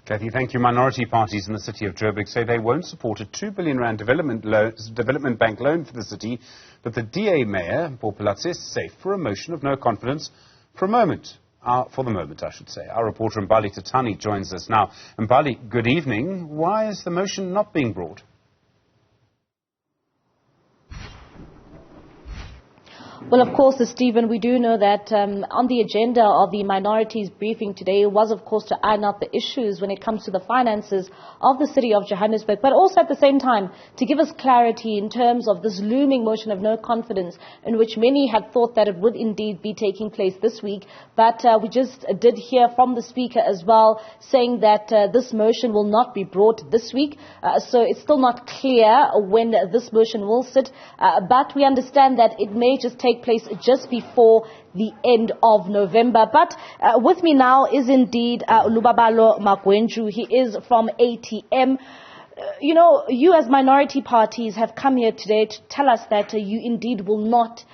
Kathy, thank you. Minority parties in the city of Joburg say they won't support a R2 billion development bank loan for the city, but the DA Mayor Mpho Phalatse is safe for a motion of no confidence for the moment, I should say. Our reporter Mbali Thethani joins us now. Mbali, good evening. Why is the motion not being brought? Well, of course, Stephen, we do know that on the agenda of the minorities briefing today was, of course, to iron out the issues when it comes to the finances of the City of Johannesburg, but also at the same time to give us clarity in terms of this looming motion of no confidence in which many had thought that it would indeed be taking place this week. But we just did hear from the Speaker as well saying that this motion will not be brought this week. So it's still not clear when this motion will sit. But we understand that it may just take place just before the end of November. But with me now is indeed Lubabalo Magwenju. He is from ATM. You as minority parties have come here today to tell us that you indeed will not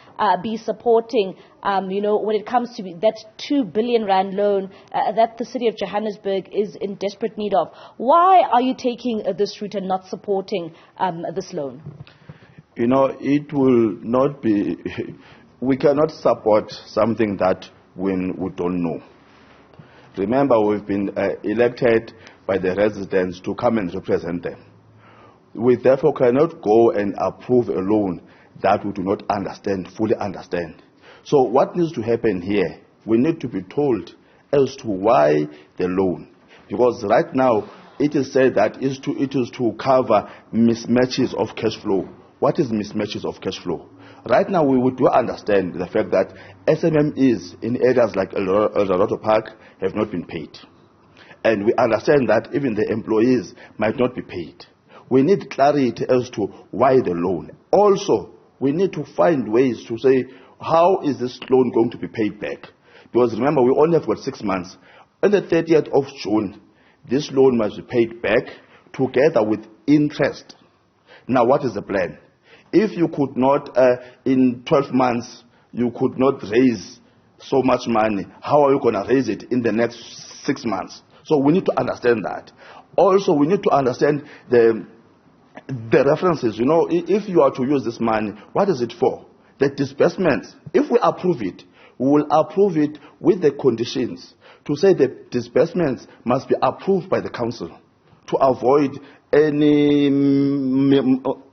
be supporting, when it comes to that R2 billion loan that the city of Johannesburg is in desperate need of. Why are you taking this route and not supporting this loan? It will not be, we cannot support something that we don't know. Remember, we've been elected by the residents to come and represent them. We therefore cannot go and approve a loan that we do not fully understand. So what needs to happen here? We need to be told as to why the loan. Because right now, it is said that it is to cover mismatches of cash flow. What is mismatches of cash flow? Right now, we do understand the fact that SMMEs in areas like El Dorado Park have not been paid. And we understand that even the employees might not be paid. We need clarity as to why the loan. Also, we need to find ways to say, how is this loan going to be paid back? Because remember, we only have got 6 months. On the 30th of June, this loan must be paid back together with interest. Now, what is the plan? If you could not, in 12 months, you could not raise so much money, how are you going to raise it in the next 6 months? So we need to understand that. Also, we need to understand the references. If you are to use this money, what is it for? The disbursements. If we approve it, we will approve it with the conditions to say that disbursements must be approved by the council to avoid any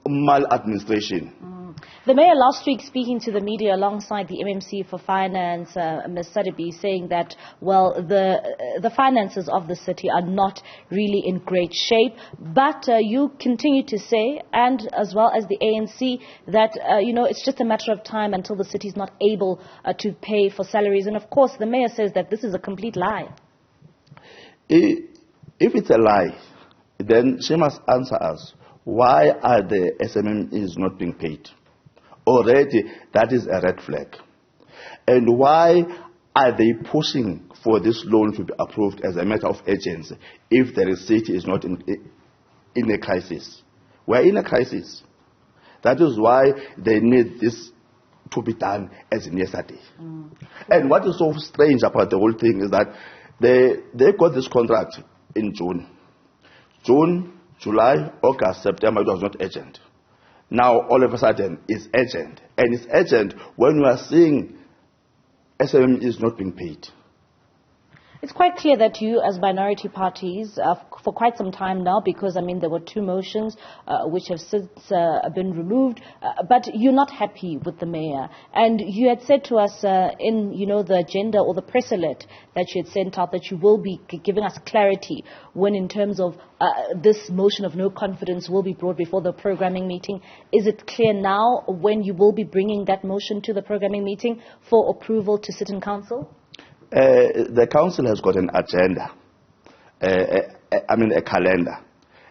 maladministration. The mayor last week speaking to the media alongside the MMC for Finance, Ms. Sadibi, saying that, well, the finances of the city are not really in great shape. But you continue to say, and as well as the ANC, that, it's just a matter of time until the city is not able to pay for salaries. And of course, the mayor says that this is a complete lie. If it's a lie, then she must answer us. Why are the SMMEs not being paid? Already, that is a red flag. And why are they pushing for this loan to be approved as a matter of urgency if the city is not in a crisis? We're in a crisis. That is why they need this to be done as in yesterday. And what is so strange about the whole thing is that they got this contract in June. June, July, August, September, it was not urgent. Now, all of a sudden, it's urgent. And it's urgent when we are seeing SME is not being paid. It's quite clear that you, as minority parties, for quite some time now, because, there were 2 motions which have since been removed, but you're not happy with the mayor. And you had said to us in, the agenda or the press alert that you had sent out that you will be giving us clarity when in terms of this motion of no confidence will be brought before the programming meeting. Is it clear now when you will be bringing that motion to the programming meeting for approval to sit in council? The council has got an agenda, a calendar.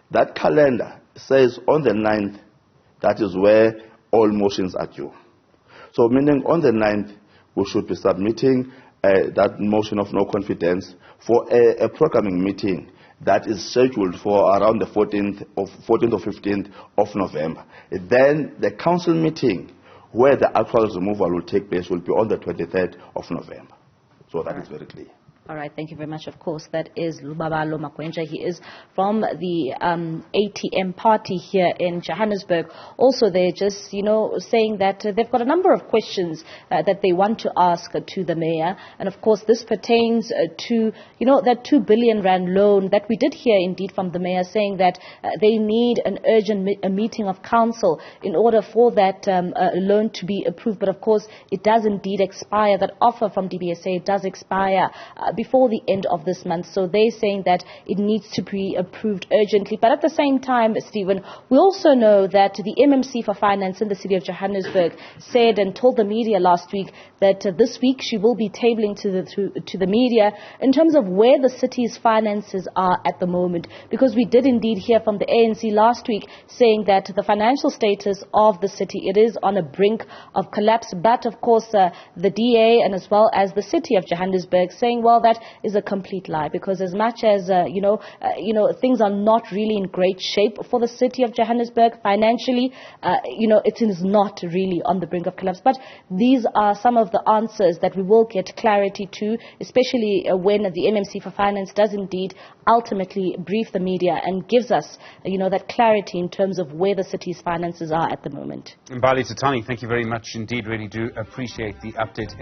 That calendar says on the 9th, that is where all motions are due. So meaning on the 9th, we should be submitting that motion of no confidence for a programming meeting that is scheduled for around the 14th or 15th of November. Then the council meeting where the actual removal will take place will be on the 23rd of November. So that is very clear. All right, thank you very much. Of course, that is Lubabalo Makwenja. He is from the ATM party here in Johannesburg. Also, they're just, saying that they've got a number of questions that they want to ask to the mayor. And of course, this pertains to, that 2 billion rand loan that we did hear indeed from the mayor, saying that they need an urgent meeting of council in order for that loan to be approved. But of course, it does indeed expire. That offer from DBSA does expire before the end of this month. So they're saying that it needs to be approved urgently. But at the same time, Stephen, we also know that the MMC for Finance in the City of Johannesburg said and told the media last week that this week she will be tabling to the media in terms of where the city's finances are at the moment. Because we did indeed hear from the ANC last week saying that the financial status of the city, it is on a brink of collapse. But of course, the DA and as well as the City of Johannesburg saying, well, that is a complete lie, because as much as things are not really in great shape for the City of Johannesburg financially, it is not really on the brink of collapse. But these are some of the answers that we will get clarity to, especially when the MMC for Finance does indeed ultimately brief the media and gives us that clarity in terms of where the city's finances are at the moment. Mbali Thethani, thank you very much indeed. Really do appreciate the update.